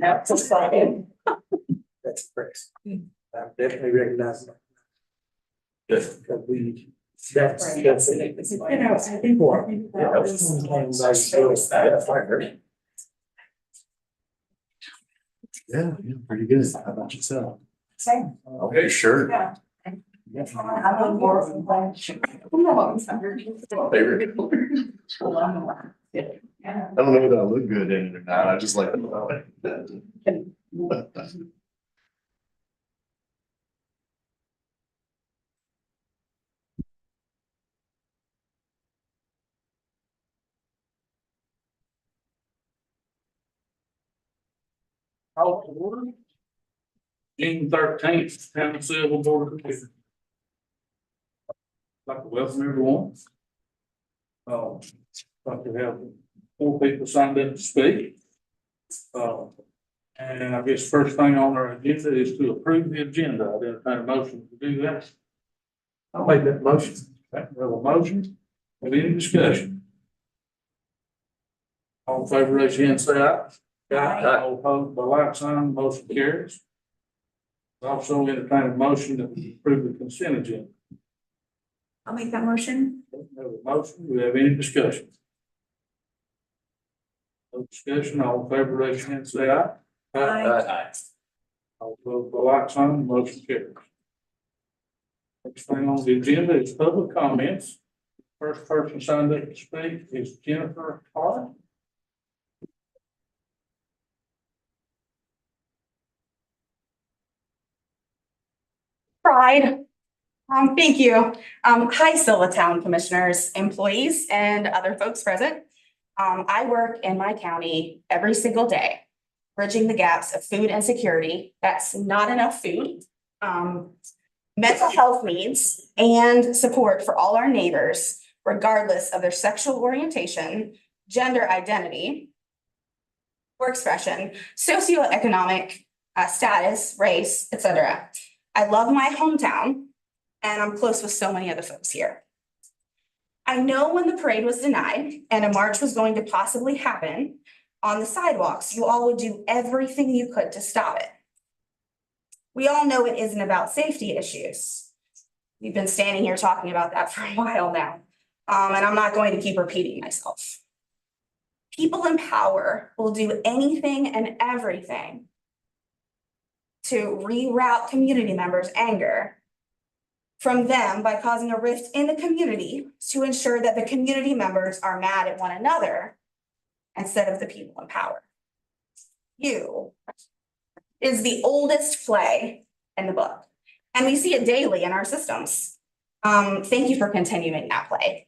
That's exciting. That's great. I definitely recognize that. Because that's. Right. That's I think more. Yeah, pretty good. How about yourself? Same. Okay, sure. Yeah. I'm on board with Favorite. I don't know that I look good in it or not. I just like it. Call to order. June 13th, Town of Sylva Board of Commissioners. Like to welcome everyone. Like to have 4 people signed up to speak. And I guess first thing on our agenda is to approve the agenda. I entertain a motion to do that. I'll make that motion. Okay, we have a motion. Have any discussion? All in favor, raise your hand, say aye. Aye. All opposed, by like sign, motion carries. Also entertain a motion to approve the consent agenda. I'll make that motion. We have a motion. Do we have any discussion? No discussion. All in favor, raise your hand, say aye. Aye. All opposed, by like sign, motion carries. Next thing on the agenda is public comments. First person signed up to speak is Jennifer Hart. Pride. Thank you. Hi, Sylva Town Commissioners, employees, and other folks present. I work in my county every single day, bridging the gaps of food insecurity. That's not enough food. Mental health needs and support for all our neighbors, regardless of their sexual orientation, gender identity, or expression, socioeconomic status, race, etc. I love my hometown, and I'm close with so many other folks here. I know when the parade was denied and a march was going to possibly happen on the sidewalks, you all would do everything you could to stop it. We all know it isn't about safety issues. We've been standing here talking about that for a while now, and I'm not going to keep repeating myself. People in power will do anything and everything to reroute community members' anger from them by causing a rift in the community to ensure that the community members are mad at one another instead of the people in power. You is the oldest play in the book, and we see it daily in our systems. Thank you for continuing that play.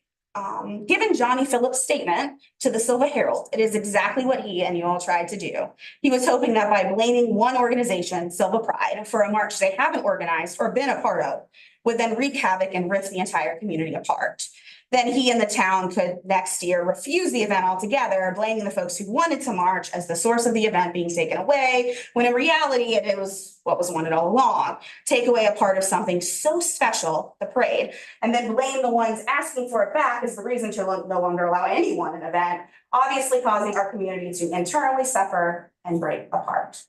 Given Johnny Phillips' statement to the Sylva Herald, it is exactly what he and you all tried to do. He was hoping that by blaming one organization, Sylva Pride, for a march they haven't organized or been a part of, would then wreak havoc and rip the entire community apart. Then he and the town could next year refuse the event altogether, blaming the folks who wanted to march as the source of the event being taken away, when in reality it was what was wanted all along. Take away a part of something so special, the parade, and then blame the ones asking for it back as the reason to no longer allow anyone an event, obviously causing our community to internally suffer and break apart.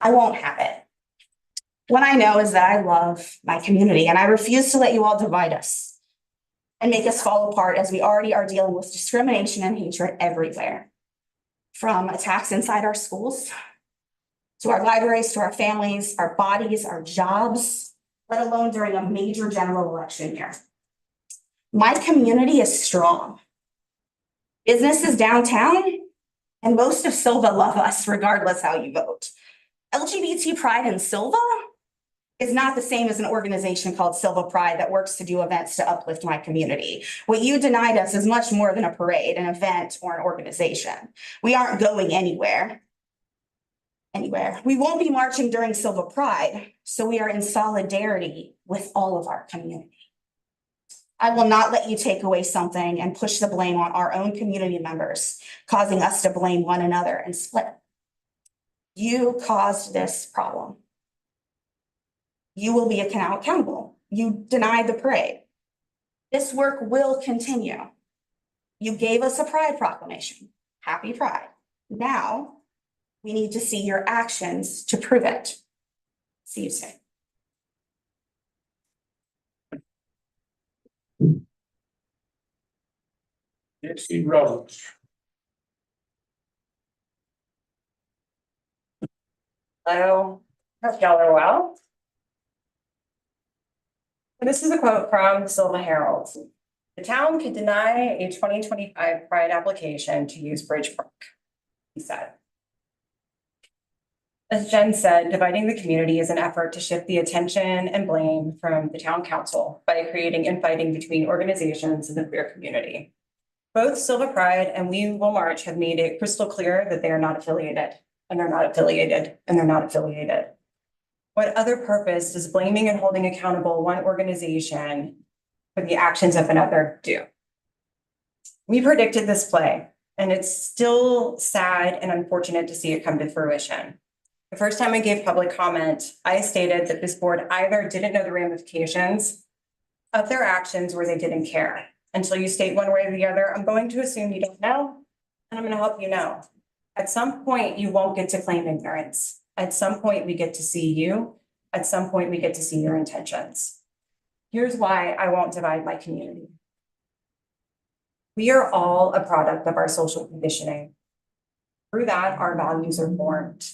I won't have it. What I know is that I love my community, and I refuse to let you all divide us and make us fall apart, as we already are dealing with discrimination and hatred everywhere. From attacks inside our schools, to our libraries, to our families, our bodies, our jobs, let alone during a major general election year. My community is strong. Businesses downtown and most of Sylva love us regardless how you vote. LGBT Pride in Sylva is not the same as an organization called Sylva Pride that works to do events to uplift my community. What you denied us is much more than a parade, an event, or an organization. We aren't going anywhere. We won't be marching during Sylva Pride, so we are in solidarity with all of our community. I will not let you take away something and push the blame on our own community members, causing us to blame one another and split. You caused this problem. You will be accountable. You denied the parade. This work will continue. You gave us a Pride proclamation. Happy Pride. Now, We need to see your actions to prove it. See you soon. Nancy Roberts. Hello, hope y'all are well. This is a quote from the Sylva Herald. The town could deny a 2025 Pride application to use Bridge Park, he said. As Jen said, dividing the community is an effort to shift the attention and blame from the town council by creating infighting between organizations in the queer community. Both Sylva Pride and We Will March have made it crystal clear that they are not affiliated, and they're not affiliated, and they're not affiliated. What other purpose does blaming and holding accountable one organization for the actions of another do? We predicted this play, and it's still sad and unfortunate to see it come to fruition. The first time I gave public comment, I stated that this board either didn't know the ramifications of their actions or they didn't care. Until you state one way or the other, I'm going to assume you don't know, and I'm going to help you know. At some point, you won't get to claim ignorance. At some point, we get to see you. At some point, we get to see your intentions. Here's why I won't divide my community. We are all a product of our social conditioning. Through that, our values are formed.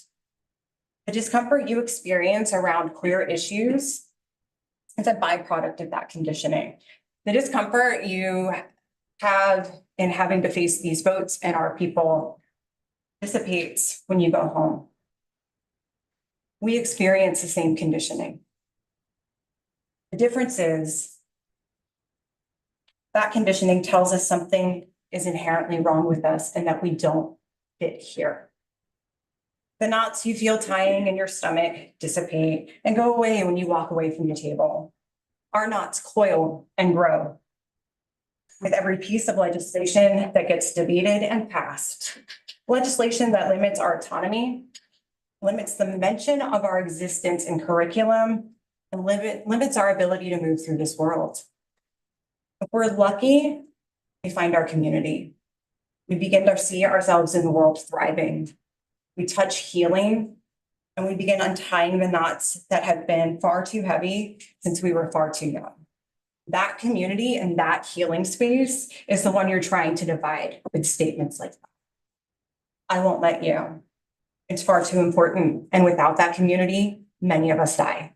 The discomfort you experience around queer issues is a byproduct of that conditioning. The discomfort you have in having to face these votes and our people dissipates when you go home. We experience the same conditioning. The difference is that conditioning tells us something is inherently wrong with us and that we don't fit here. The knots you feel tying in your stomach dissipate and go away when you walk away from the table. Our knots coil and grow with every piece of legislation that gets debated and passed. Legislation that limits our autonomy, limits the mention of our existence in curriculum, and limits our ability to move through this world. If we're lucky, we find our community. We begin to see ourselves in the world thriving. We touch healing, and we begin untying the knots that have been far too heavy since we were far too young. That community and that healing space is the one you're trying to divide with statements like that. I won't let you. It's far too important. And without that community, many of us die.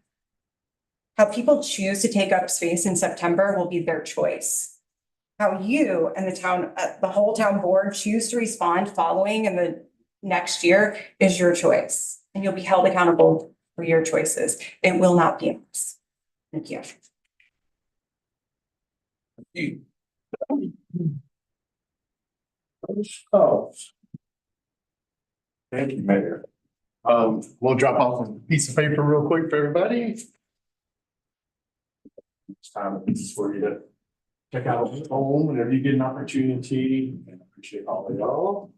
How people choose to take up space in September will be their choice. How you and the whole town board choose to respond following in the next year is your choice. And you'll be held accountable for your choices. It will not be us. Thank you. Thank you, Mayor. We'll drop off a piece of paper real quick for everybody. It's time for you to check out home whenever you get an opportunity, and I appreciate all of y'all.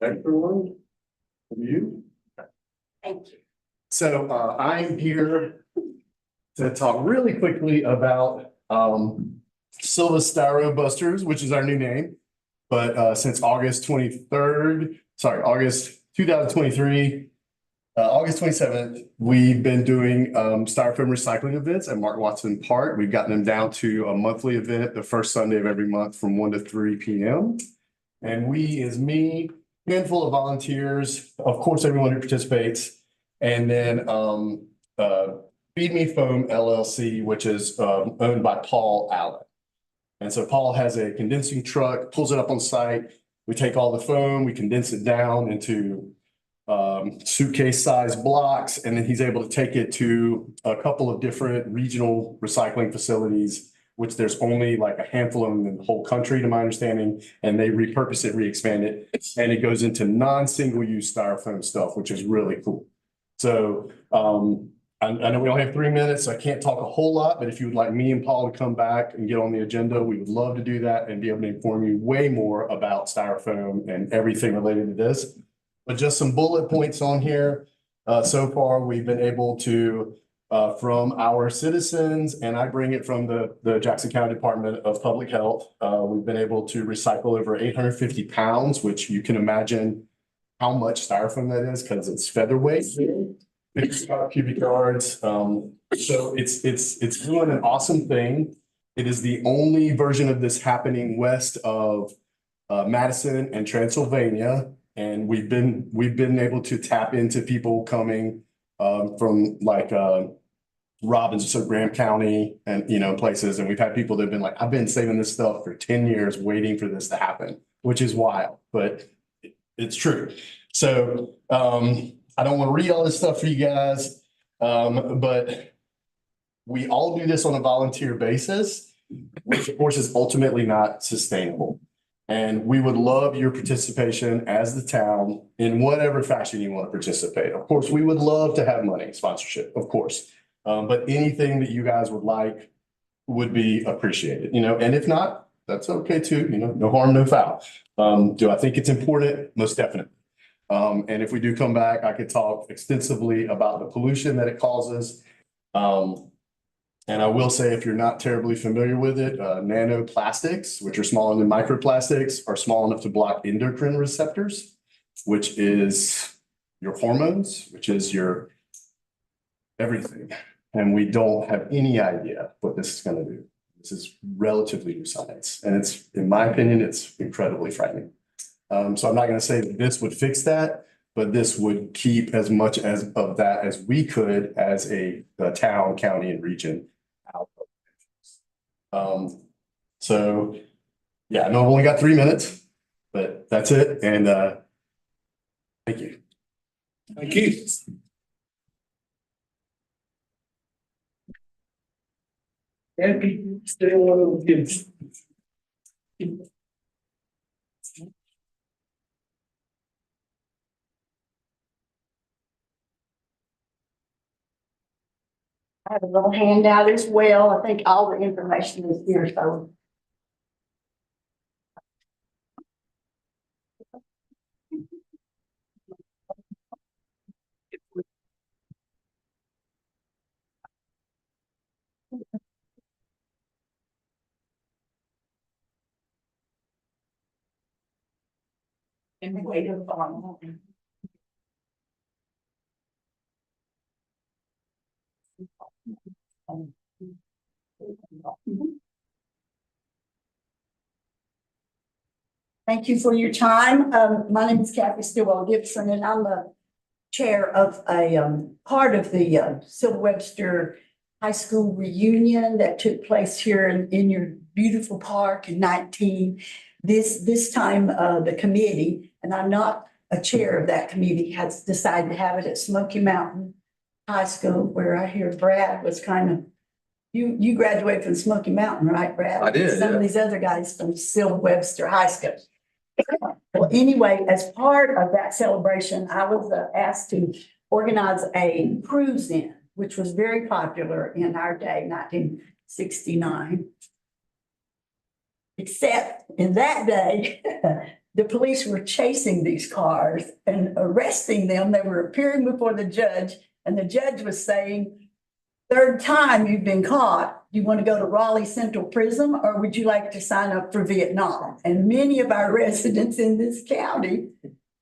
Everyone, you. Thank you. So I'm here to talk really quickly about Sylva Styro Busters, which is our new name. But since August 2023, August 27th, we've been doing styrofoam recycling events at Mark Watson Park. We've gotten them down to a monthly event the first Sunday of every month from 1 to 3 p.m. And we is me, handful of volunteers, of course, everyone who participates, and then Feed Me Foam LLC, which is owned by Paul Allen. And so Paul has a condensing truck, pulls it up on site. We take all the foam, we condense it down into suitcase size blocks, and then he's able to take it to a couple of different regional recycling facilities, which there's only like a handful of them in the whole country, to my understanding, and they repurpose it, re-expand it, and it goes into non-single use styrofoam stuff, which is really cool. So I know we only have 3 minutes, so I can't talk a whole lot, but if you would like me and Paul to come back and get on the agenda, we would love to do that and be able to inform you way more about styrofoam and everything related to this. But just some bullet points on here. So far, we've been able to from our citizens, and I bring it from the Jackson County Department of Public Health. We've been able to recycle over 850 pounds, which you can imagine how much styrofoam that is because it's featherweight. 55 cubic yards. So it's doing an awesome thing. It is the only version of this happening west of Madison and Transylvania. And we've been able to tap into people coming from like Robbins, so Graham County and, you know, places. And we've had people that have been like, I've been saving this stuff for 10 years waiting for this to happen, which is wild, but it's true. So I don't want to read all this stuff for you guys, but we all do this on a volunteer basis, which of course is ultimately not sustainable. And we would love your participation as the town in whatever fashion you want to participate. Of course, we would love to have money, sponsorship, of course. But anything that you guys would like would be appreciated, you know, and if not, that's okay too, you know, no harm, no foul. Do I think it's important? Most definitely. And if we do come back, I could talk extensively about the pollution that it causes. And I will say, if you're not terribly familiar with it, nanoplastics, which are smaller than microplastics, are small enough to block endocrine receptors, which is your hormones, which is your everything. And we don't have any idea what this is going to do. This is relatively new science. And it's, in my opinion, it's incredibly frightening. So I'm not going to say that this would fix that, but this would keep as much as of that as we could as a town, county, and region out. So yeah, I know I've only got 3 minutes, but that's it. And thank you. Thank you. Happy, still one of the kids. I have a little handout as well. I think all the information is here, so. And wait a moment. Thank you for your time. My name is Kathy Stillwell Gibson, and I'm the chair of a part of the Sylva Webster High School reunion that took place here in your beautiful park in 19. This time, the committee, and I'm not a chair of that committee, has decided to have it at Smoky Mountain High School, where I hear Brad was kind of, you graduated from Smoky Mountain, right, Brad? I did, Some yeah. of these other guys from Sylva Webster High School. Well, anyway, as part of that celebration, I was asked to organize a cruise in, which was very popular in our day, 1969. Except in that day, the police were chasing these cars and arresting them. They were appearing before the judge, and the judge was saying, "Third time you've been caught. You want to go to Raleigh Central Prison, or would you like to sign up for Vietnam?" And many of our residents in this county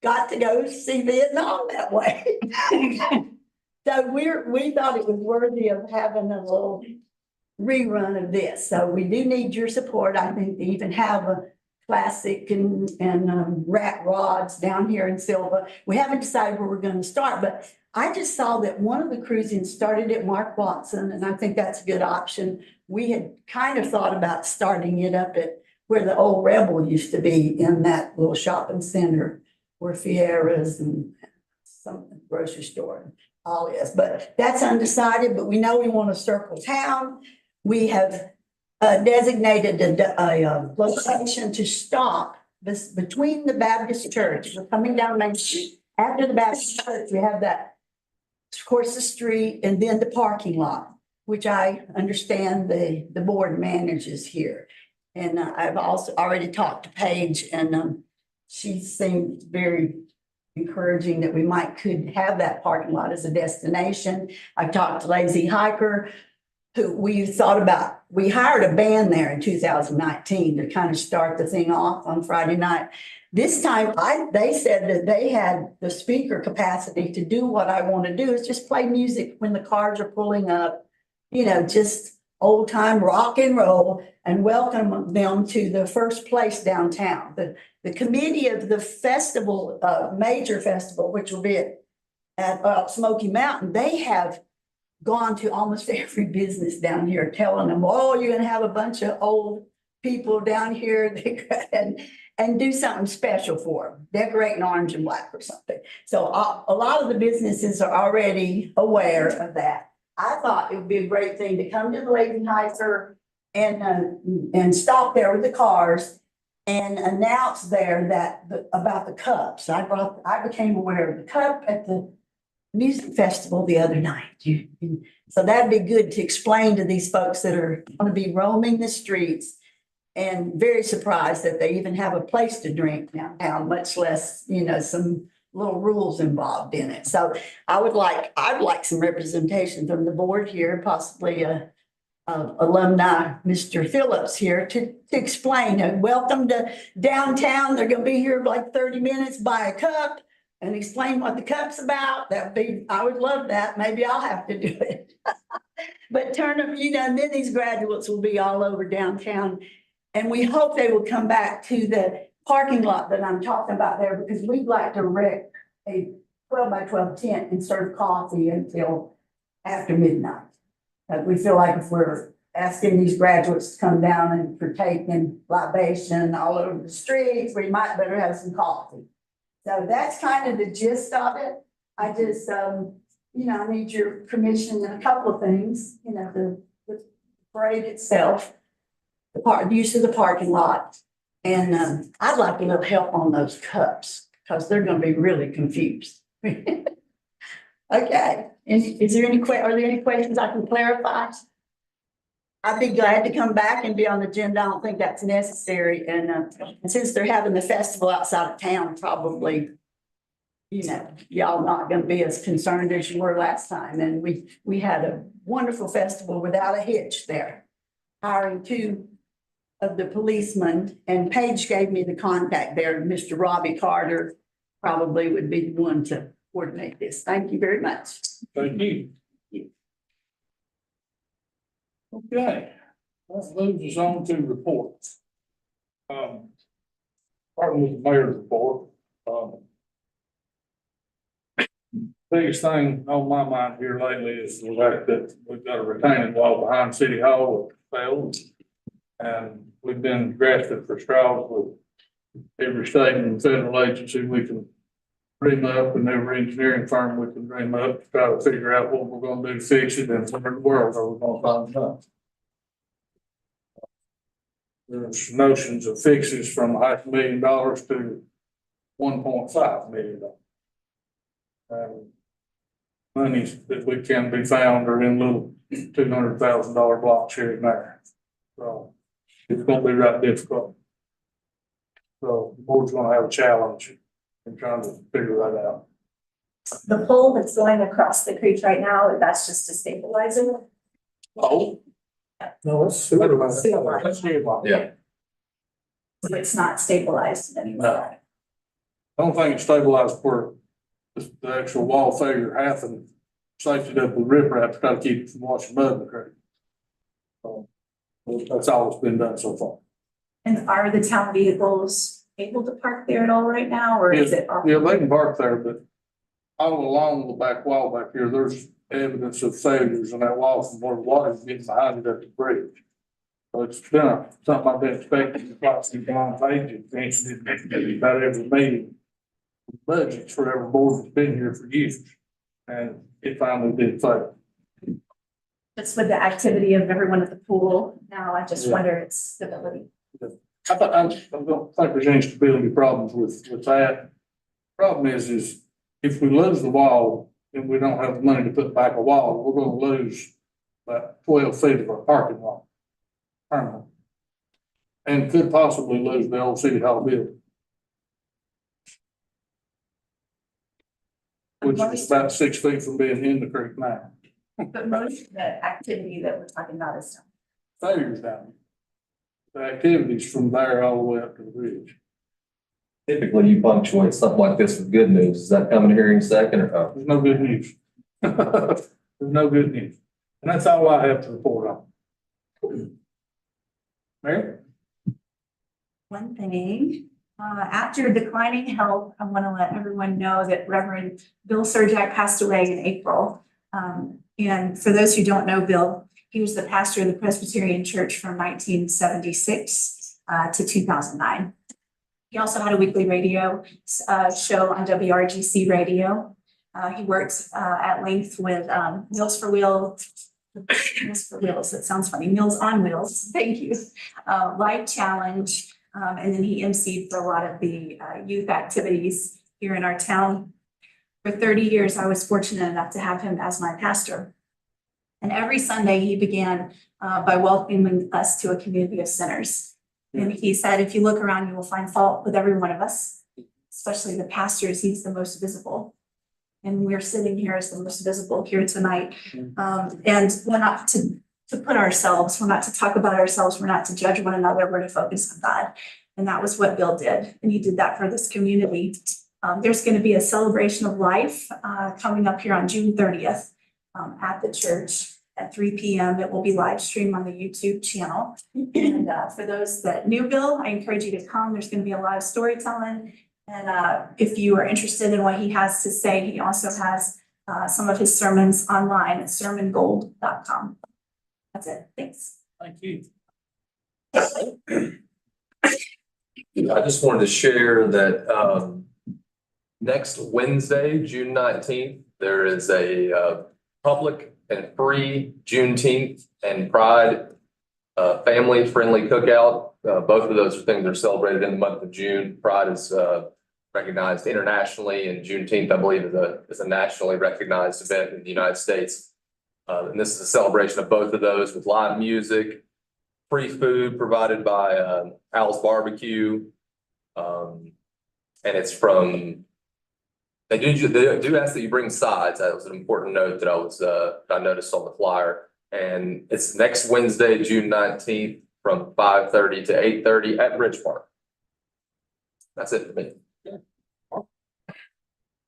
got to go see Vietnam that way. So we thought it was worthy of having a little rerun of this. So we do need your support. I think they even have a classic and rat rods down here in Sylva. We haven't decided where we're going to start, but I just saw that one of the cruisings started at Mark Watson, and I think that's a good option. We had kind of thought about starting it up at where the old Rebel used to be, in that little shopping center where Fieras and some grocery store and all is. But that's undecided, but we know we want to circle town. We have designated a location to stop between the Baptist church. We're coming down Main Street. After the Baptist church, we have that, of course, the street, and then the parking lot, which I understand the board manages here. And I've also already talked to Paige, and she seemed very encouraging that we could have that parking lot as a destination. I've talked to Lazy Hiker, who we hired a band there in 2019 to kind of start the thing off on Friday night. This time, they said that they had the speaker capacity to do what I want to do, is just play music when the cars are pulling up, just old time rock and roll, and welcome them to the first place downtown. The committee of the festival, major festival, which will be at Smoky Mountain, they have gone to almost every business down here telling them, oh, you're gonna have a bunch of old people down here and do something special for them, decorate in orange and black or something. So a lot of the businesses are already aware of that. I thought it would be a great thing to come to the Lazy Hiker and stop there with the cars and announce there about the cups. I became aware of the cup at the music festival the other night. So that'd be good to explain to these folks that are going to be roaming the streets, and very surprised that they even have a place to drink downtown, much less, some little rules involved in it. So I'd like some representation from the board here, possibly alumni, Mr. Phillips here to explain. Welcome to downtown. They're going to be here like 30 minutes, buy a cup and explain what the cup's about. I would love that. Maybe I'll have to do it. But turn them, and then these graduates will be all over downtown. And we hope they will come back to the parking lot that I'm talking about there, because we'd like to rent a 12 by 12 tent and serve coffee until after midnight. We feel like if we're asking these graduates to come down and partake in libation all over the streets, we might better have some coffee. So that's kind of the gist of it. I just, I need your permission on a couple of things, the parade itself, the use of the parking lot. And I'd like a little help on those cups, because they're going to be really confused. Okay. Are there any questions I can clarify? I'd be glad to come back and be on the agenda. I don't think that's necessary. And since they're having the festival outside of town, probably, y'all not going to be as concerned as you were last time. And we had a wonderful festival without a hitch there, hiring 2 of the policemen, and Paige gave me the contact there. Mr. Robbie Carter probably would be the one to coordinate this. Thank you very much. Thank you. Okay, that moves us on to reports. Starting with the mayor's report. Biggest thing on my mind here lately is the fact that we've got a retaining wall behind City Hall that failed. And we've been grasping for straws with every state and federal agency we can dream up, and every engineering firm we can dream up to try to figure out what we're going to do to fix it, and where in the world are we going to find money. There's notions of fixes from $500,000 to $1.5 million. And monies that we can be found are in little $200,000 blocks here and there. So it's going to be right difficult. So the board's going to have a challenge in trying to figure that out. The pole that's going across the creek right now, that's just a stabilizer. Oh. No, it's sewer line. Let's see about Yeah. So it's not stabilized anymore. I don't think it's stabilized where the actual wall failure happened. Safety it up with riprap to try to keep it from washing mud in the creek. So that's all that's been done so far. And are the town vehicles able to park there at all right now, or is it? Yeah, they can park there, but all along the back wall back here, there's evidence of failures in that wall from where the water's getting behind it at the bridge. So it's been something I've been expecting to possibly go on pages, mentioned it about every meeting. Budgets for every board that's been here for years, and it finally did fail. Just with the activity of everyone at the pool now, I just Yeah. wonder its stability. I don't think there's any stability problems with that. Problem is if we lose the wall and we don't have the money to put back a wall, we're gonna lose about 12 feet of our parking lot. Permanently. And could possibly lose the old City Hall building. which is about 6 feet from being in the creek now. But most of the activity that we're talking about is done. Failures down there. The activities from there all the way up to the bridge. Typically, you punctuate something like this with good news. Is that coming here in second or? There's no good news. There's no good news. And that's all I have to report on. Mayor? One thing, after declining health, I want to let everyone know that Reverend Bill Surjak passed away in April. And for those who don't know Bill, he was the pastor of the Presbyterian Church from 1976 to 2009. He also had a weekly radio show on WRGC radio. He works at length with Meals for Wheels. Meals for Wheels, that sounds funny. Meals on Wheels, thank you. Life Challenge, and then he emceed for a lot of the youth activities here in our town. For 30 years, I was fortunate enough to have him as my pastor. And every Sunday, he began by welcoming us to a community of sinners. And he said, if you look around, you will find fault with every one of us, especially the pastors. He's the most visible. And we're sitting here as the most visible here tonight. And we're not to put ourselves, we're not to talk about ourselves, we're not to judge one another, we're to focus on God. And that was what Bill did. And he did that for this community. There's going to be a celebration of life coming up here on June 30th at the church at 3 p.m. It will be live streamed on the YouTube channel. And for those that knew Bill, I encourage you to come. There's going to be a lot of storytelling. And if you are interested in what he has to say, he also has some of his sermons online at sermongold.com. That's it. Thanks. Thank you. I just wanted to share that next Wednesday, June 19th, there is a public and free Juneteenth and Pride family-friendly cookout. Both of those things are celebrated in the month of June. Pride is recognized internationally, and Juneteenth, I believe, is a nationally recognized event in the United States. And this is a celebration of both of those with live music, free food provided by Al's Barbecue. And it's from, they do ask that you bring sides. That was an important note that I noticed on the flyer. And it's next Wednesday, June 19th from 5:30 to 8:30 at Bridge Park. That's it for me.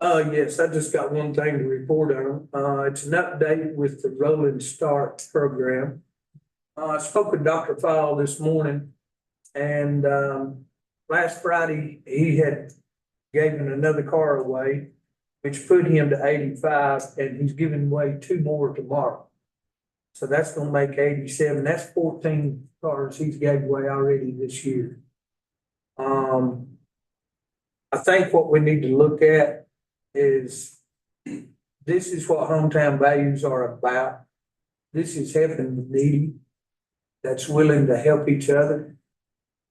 Yes, I just got one thing to report on. It's an update with the Rolling Start program. I spoke with Dr. Fowle this morning, and last Friday, he had given another car away, which put him to 85, and he's giving away 2 more tomorrow. So that's gonna make 87. That's 14 cars he's gave away already this year. I think what we need to look at is this is what hometown values are about. This is helping the needy that's willing to help each other.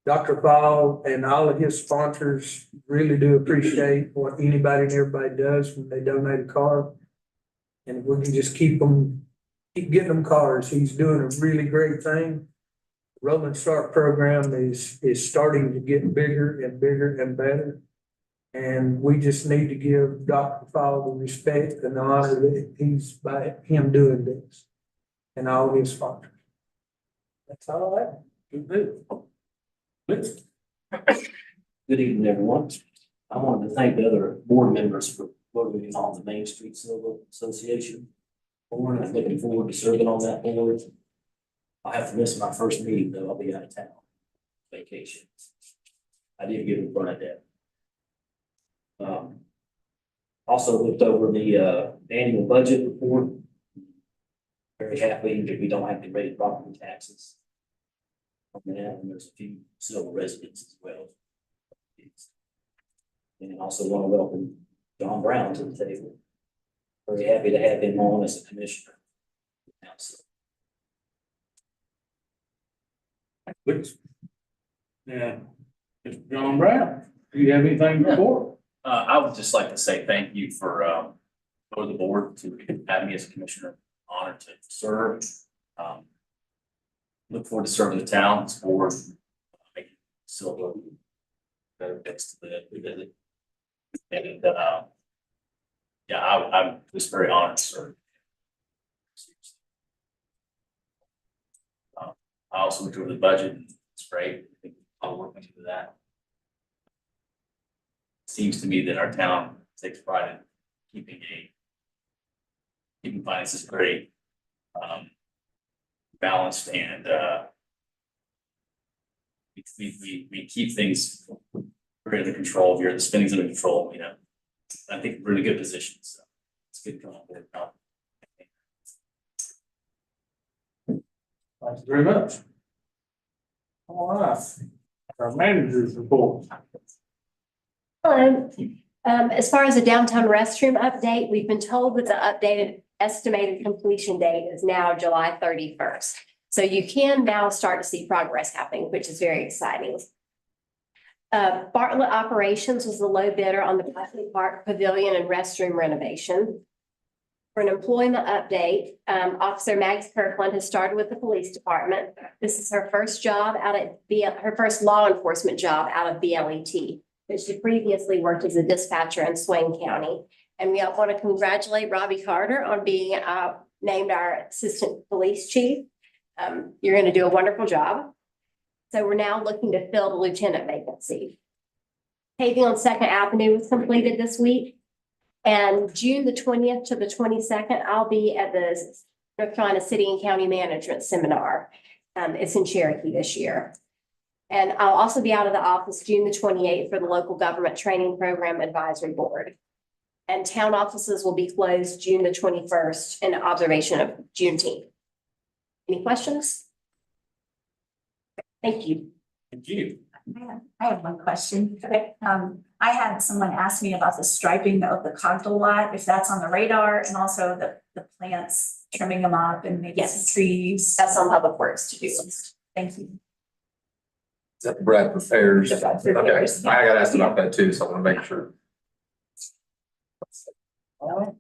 Dr. Ball and all of his sponsors really do appreciate what anybody and everybody does when they donate a car. And if we can just keep getting them cars. He's doing a really great thing. The Rolling Start program is starting to get bigger and bigger and better. And we just need to give Dr. Fall the respect and the honor that he's by him doing this and all his sponsors. That's all I have. Good. Good evening, everyone. I wanted to thank the other board members for voting on the Main Street Sylva Association board. I'm looking forward to serving on that board. I'll have to miss my first meeting though. I'll be out of town. Vacation. I did get it run at that. Also looked over the annual budget report. Very happy that we don't have to raise property taxes. And there's a few civil residents as well. And also want to welcome John Brown to the table. Very happy to have him on as a commissioner. Yeah. Mr. John Brown, do you have anything to report? I would just like to say thank you for the board to having me as a commissioner. Honored to serve. Look forward to serving the town board, making Sylva better fits to the visit. And Yeah, I'm just very honored, sir. I also looked over the budget. It's great. I think I'll work into that. Seems to me that our town takes pride in keeping finances great, balanced, and we keep things very under control. Here, the spending's under control. You know, I think we're in a good position. So it's good going forward. Thank you very much. All right, our managers report. Hello. As far as the downtown restroom update, we've been told that the updated estimated completion date is now July 31st. So you can now start to see progress happening, which is very exciting. Bartlett Operations was the low bidder on the Blackley Park Pavilion and restroom renovation. For an employment update, Officer Mags Kirkland has started with the police department. This is her first job her first law enforcement job out of BLET, but she previously worked as a dispatcher in Swain County. And we want to congratulate Robbie Carter on being named our assistant police chief. You're going to do a wonderful job. So we're now looking to fill the lieutenant vacancy. Paving on 2nd Avenue was completed this week. And June the 20th to the 22nd, I'll be at the North Carolina City and County Management Seminar. It's in Cherokee this year. And I'll also be out of the office June the 28th for the Local Government Training Program Advisory Board. And town offices will be closed June the 21st in observation of Juneteenth. Any questions? Thank you. Thank you. I have one question. Okay. I had someone ask me about the striping of the Cogdell lot, if that's on the radar, and also the plants, trimming them up and maybe some Yes. trees. That's on Public Works to do. Thank you. Is that Brad Affairs? The Bradford Okay, I Affairs, got yeah. asked about that too, so I want to make sure. All right.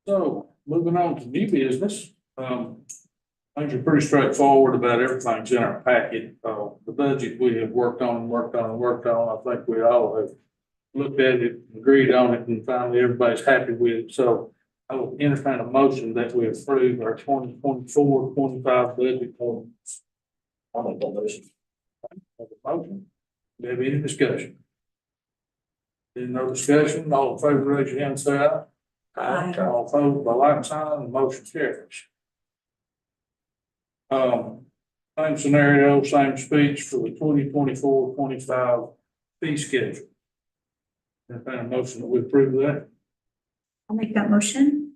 So moving on to new business, things are pretty straightforward about everything's in our packet. The budget we have worked on. I think we all have looked at it, agreed on it, and finally everybody's happy with it. So I will entertain a motion that we approve our 2024-25 budget ordinance. I'll make that motion. Have a motion. Do you have any discussion? Any no discussion? All in favor, raise your hand, and say aye. Aye. All opposed by like sign, the motion carries. Same scenario, same speech for the 2024-25 fee schedule. Entertain a motion that we approve that. I'll make that motion.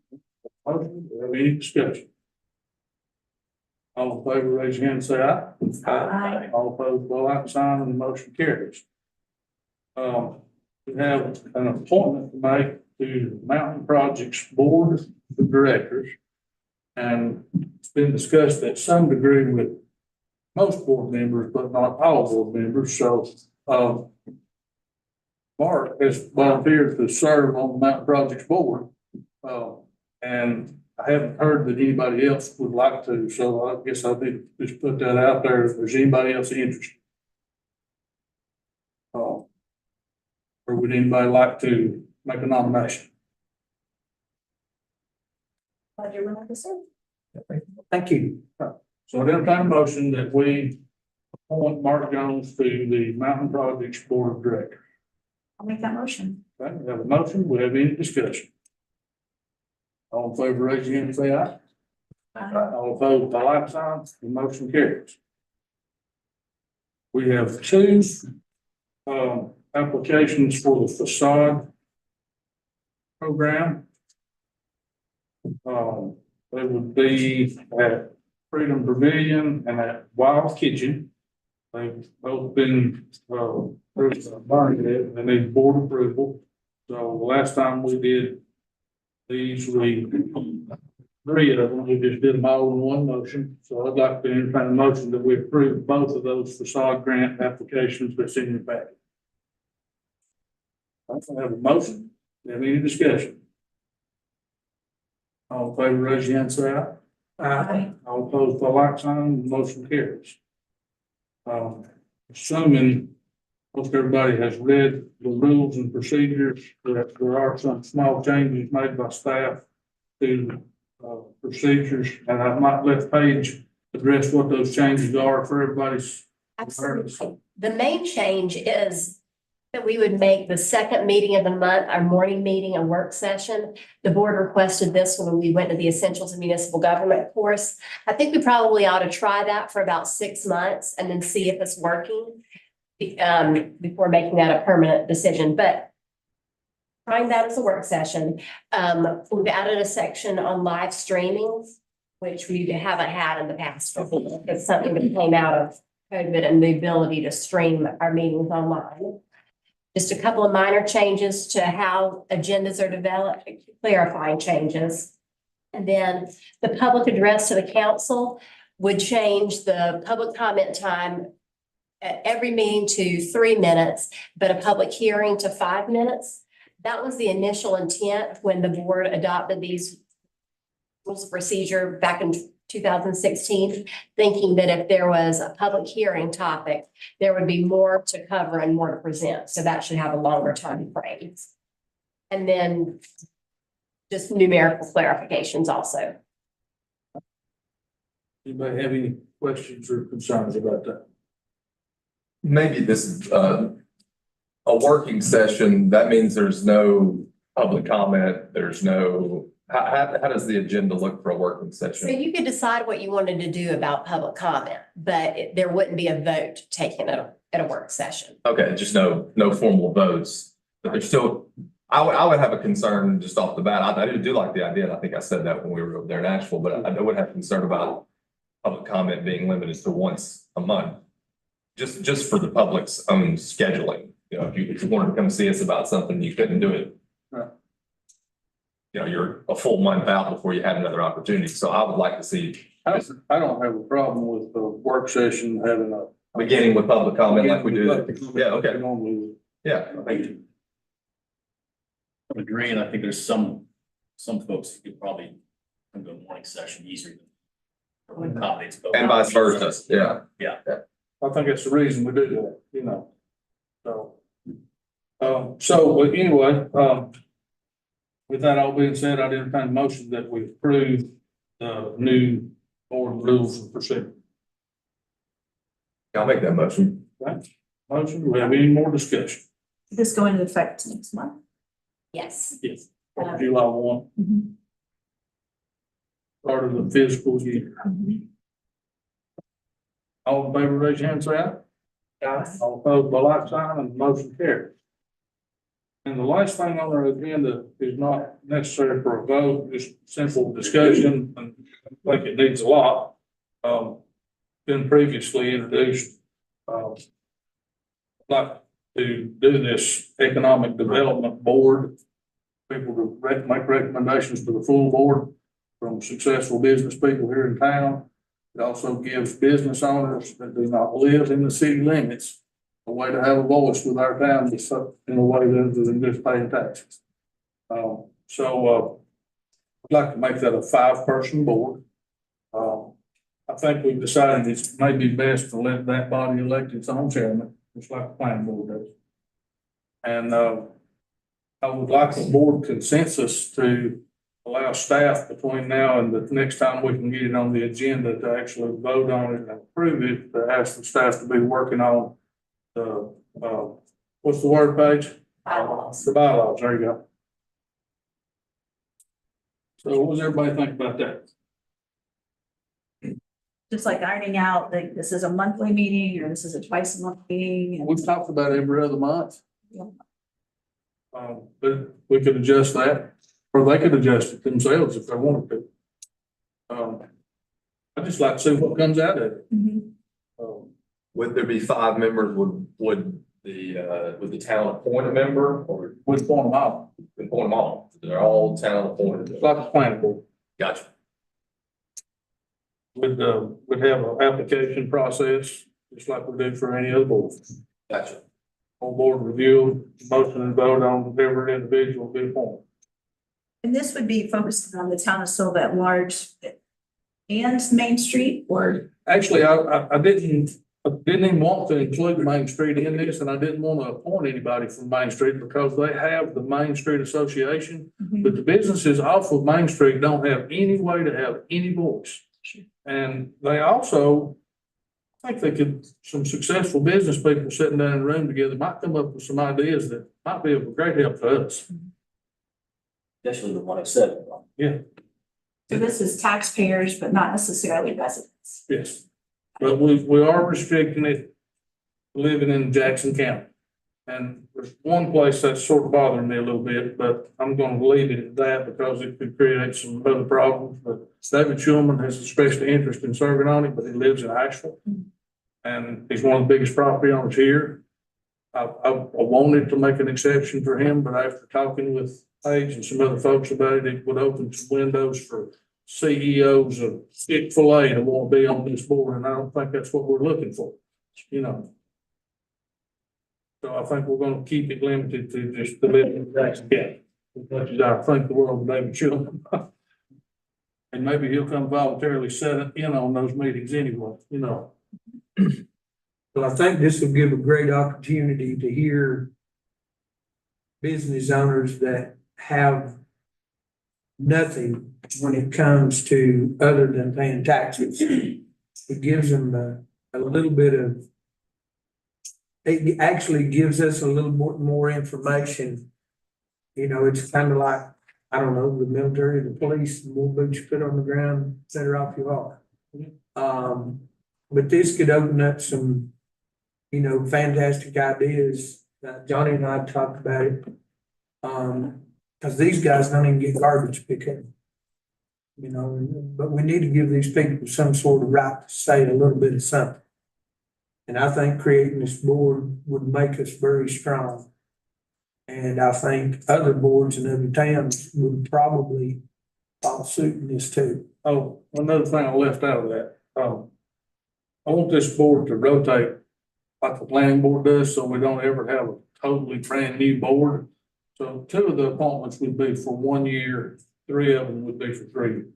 Motion, do you have any discussion? All in favor, raise your hand, and say aye. Aye. All opposed by like sign, and the motion carries. We have an appointment to make to Mountain Projects Board of Directors. And it's been discussed at some degree with most board members, but not all board members. So, Mark has volunteered to serve on the Mountain Projects Board. And I haven't heard that anybody else would like to, so I guess I'll need to just put that out there if there's anybody else interested. Or would anybody like to make a nomination? Glad you're willing to serve. Thank you. So I entertain a motion that we appoint Mark Jones to the Mountain Projects Board of Directors. I'll make that motion. Okay, we have a motion. We have any discussion? All in favor, raise your hand and say aye. All opposed by like sign, the motion carries. We have two applications for the facade program. They would be at Freedom Pavilion and at Wild Kitchen. They've both been approved by Barnett and they need board approval. So the last time we did these, three of them, we just did them all in one motion. So I'd like to entertain a motion that we approve both of those facade grant applications that's in your packet. I have a motion. Do you have any discussion? All in favor, raise your hand, say aye. Aye. All opposed by like sign, the motion carries. Assuming Most everybody has read the rules and procedures, that there are some small changes made by staff to procedures, and I might let Paige address what those changes are for everybody's awareness. Absolutely. The main change is that we would make the second meeting of the month, our morning meeting, a work session. The board requested this when we went to the Essentials of Municipal Government course. I think we probably ought to try that for about 6 months and then see if it's working before making that a permanent decision. But trying that as a work session, we've added a section on live streaming, which we haven't had in the past. It's something that came out of COVID and the ability to stream our meetings online. Just a couple of minor changes to how agendas are developed, clarifying changes. And then the public address to the council would change the public comment time at every meeting to 3 minutes, but a public hearing to 5 minutes. That was the initial intent when the board adopted these rules of procedure back in 2016, thinking that if there was a public hearing topic, there would be more to cover and more to present. So that should have a longer time frame. And then just numerical clarifications also. Anybody have any questions or concerns about that? Maybe this is a working session. That means there's no public comment. There's no, how does the agenda look for a working So session? you could decide what you wanted to do about public comment, but there wouldn't be a vote taken at a work session. Okay, just no formal votes, but there's still, I would have a concern just off the bat. I do like the idea, and I think I said that when we were over there in Nashville, but I would have concern about public comment being limited to once a month. Just for the public's own scheduling. You know, if you wanted to come see us about something, you couldn't do it. Right. You know, you're a full month out before you had another opportunity. So I would like to see, I don't have a problem with the work session having a. beginning with public comment like we do. Yeah, okay. Normally would. Yeah, thank you. I agree, and I think there's some folks who could probably come to a morning session easier than accommodates both. And vice versa, yeah. I think that's the reason we do that, you know, so. But anyway, with that all being said, I entertain a motion that we approve the new board rules and procedure. I'll make that motion. Motion, do we have any more discussion? This go into effect next month. Yes. Yes. July 1, start of the fiscal year. All in favor, raise your hand, say aye. Aye. All opposed by like sign, and the motion carries. And the last thing on our agenda is not necessary for a vote, just simple discussion, and I think it needs a lot. Been previously introduced. I'd like to do this economic development board. People to make recommendations to the full board from successful business people here in town. It also gives business owners that do not live in the city limits a way to have a voice with our town in a way other than just paying taxes. I'd like to make that a 5-person board. I think we've decided it's maybe best to let that body elect its own chairman, just like the planning board does. And I would like the board consensus to allow staff between now and the next time we can get it on the agenda to actually vote on it and approve it, to ask the staff to be working on the, what's the word, Paige? Bylaws. The bylaws, there you go. So what does everybody think about that? Just like ironing out, like this is a monthly meeting or this is a twice a month meeting. and- We've talked about every other month. Yeah. But we could adjust that, or they could adjust it themselves if they wanted to. I'd just like to see what comes out of it. Mhm. Would there be 5 members? Would the town appoint a member or We'd point them out, appoint them all? They're all town appointed. it's like a planning board. Gotcha. We'd have an application process, just like we do for any other board. Gotcha. Whole board review, motion and vote on every individual be appointed. And this would be focused on the town of Sylva at large and Main Street, or Actually, I didn't I didn't even want to include Main Street in this, and I didn't want to appoint anybody from Main Street because they have the Main Street Association. But the businesses off of Main Street don't have any way to have any voice. And they also, I think they could, some successful business people sitting down in a room together might come up with some ideas that might be of great help to us. Especially the 107. Yeah, So this is taxpayers, but not necessarily residents. yes. But we are restricting it, living in Jackson County. And there's one place that's sort of bothering me a little bit, but I'm gonna leave it at that because it could create some other problems. But David Schulman has a special interest in serving on it, but he lives in Asheville. And he's one of the biggest property owners here. I wanted to make an exception for him, but after talking with Paige and some other folks about it, it would open some windows for CEOs of Chick-fil-A to want to be on this board, and I don't think that's what we're looking for, you know. So I think we're gonna keep it limited to just the living in Jackson County, as much as I think the world of David Children. And maybe he'll come voluntarily set in on those meetings anyway, you know. Well, I think this will give a great opportunity to hear business owners that have nothing when it comes to other than paying taxes. It gives them a little bit of, it actually gives us a little more information. You know, it's kind of like, I don't know, the military, the police, the more boots you put on the ground, the better off you are. But this could open up some, you know, fantastic ideas. Johnny and I talked about it. Because these guys don't even get garbage picking. You know, but we need to give these people some sort of right to say a little bit of something. And I think creating this board would make us very strong. And I think other boards in other towns would probably follow suit in this too. Oh, another thing I left out of that, I want this board to rotate like the planning board does, so we don't ever have a totally brand new board. So 2 of the appointments would be for 1 year, 3 of them would be for 3 years.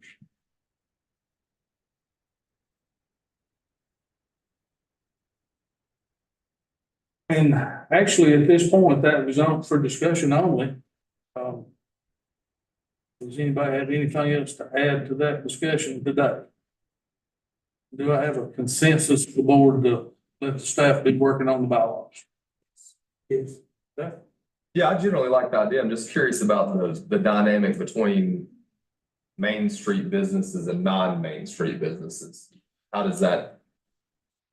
And actually, at this point, that was on for discussion only. Does anybody have anything else to add to that discussion today? Do I have a consensus of the board to let the staff be working on the bylaws? Yes. Okay. Yeah, I generally like the idea. I'm just curious about the dynamic between Main Street businesses and non-Main Street businesses. How does that?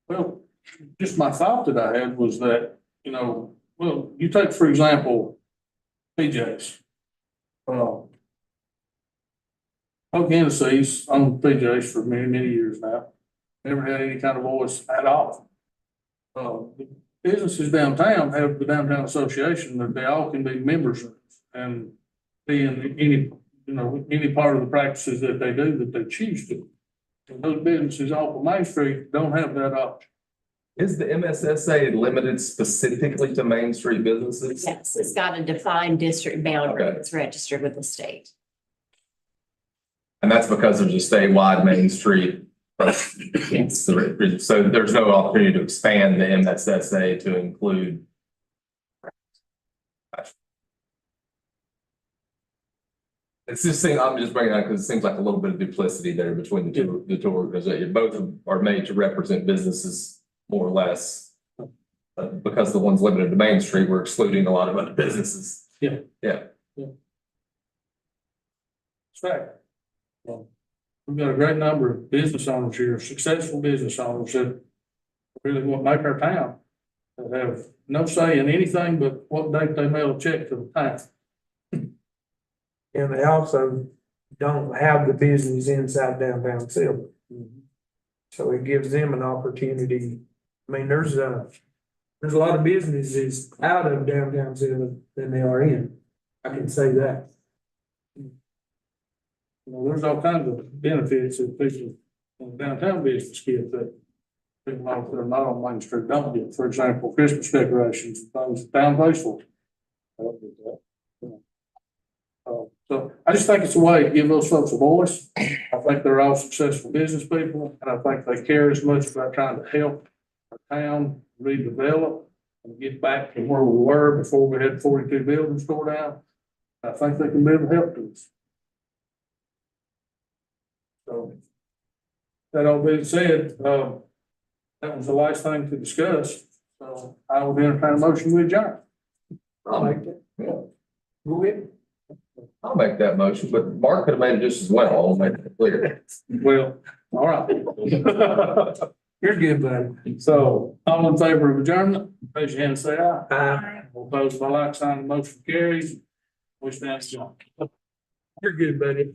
Well, just my thought that I had was that, you know, well, you take, for example, PJ's. Oak Hennessy's owned PJ's for many, many years now. Never had any kind of voice at all. Businesses downtown have the downtown association that they all can be members of and be in any, you know, any part of the practices that they do that they choose to. And those businesses off of Main Street don't have that option. Is the MSSA limited specifically to Main Street businesses? Yes, it's got a defined district boundary. Okay. It's registered with the state. And that's because there's a statewide Main Street. Yes. So there's no opportunity to expand the MSSA to include. It's just I'm just bringing it up because it seems like a little bit of duplicity there between the two organizations. Both are made to represent businesses more or less. Because the one's limited to Main Street, we're excluding a lot of other businesses. Yeah. Yeah. That's right. Well, we've got a great number of business owners here, successful business owners that really want to make our town. That have no say in anything but what date they mail a check to the town. And they also don't have the business inside downtown Sylva. So it gives them an opportunity. I mean, there's a lot of businesses out of downtown Sylva than they are in. I can say that. You know, there's all kinds of benefits that people in downtown business get that people out there not on Main Street don't get. For example, Christmas decorations, things down wasteful. So I just think it's a way to give those folks a voice. I think they're all successful business people, and I think they care as much about trying to help our town redevelop and get back to where we were before we had 42 buildings tore down, I think they can be able to help us. So, that all being said, that was the last thing to discuss, so I will entertain a motion to adjourn. I'll make it. Yeah. Go ahead. I'll make that motion, but Mark could have made it just as well. I'll make it clear. Well, all right. You're good, buddy. So, all in favor of adjournment, raise your hand and say aye. Aye. All opposed by like sign, the motion carries. We stand adjourned. You're good, buddy.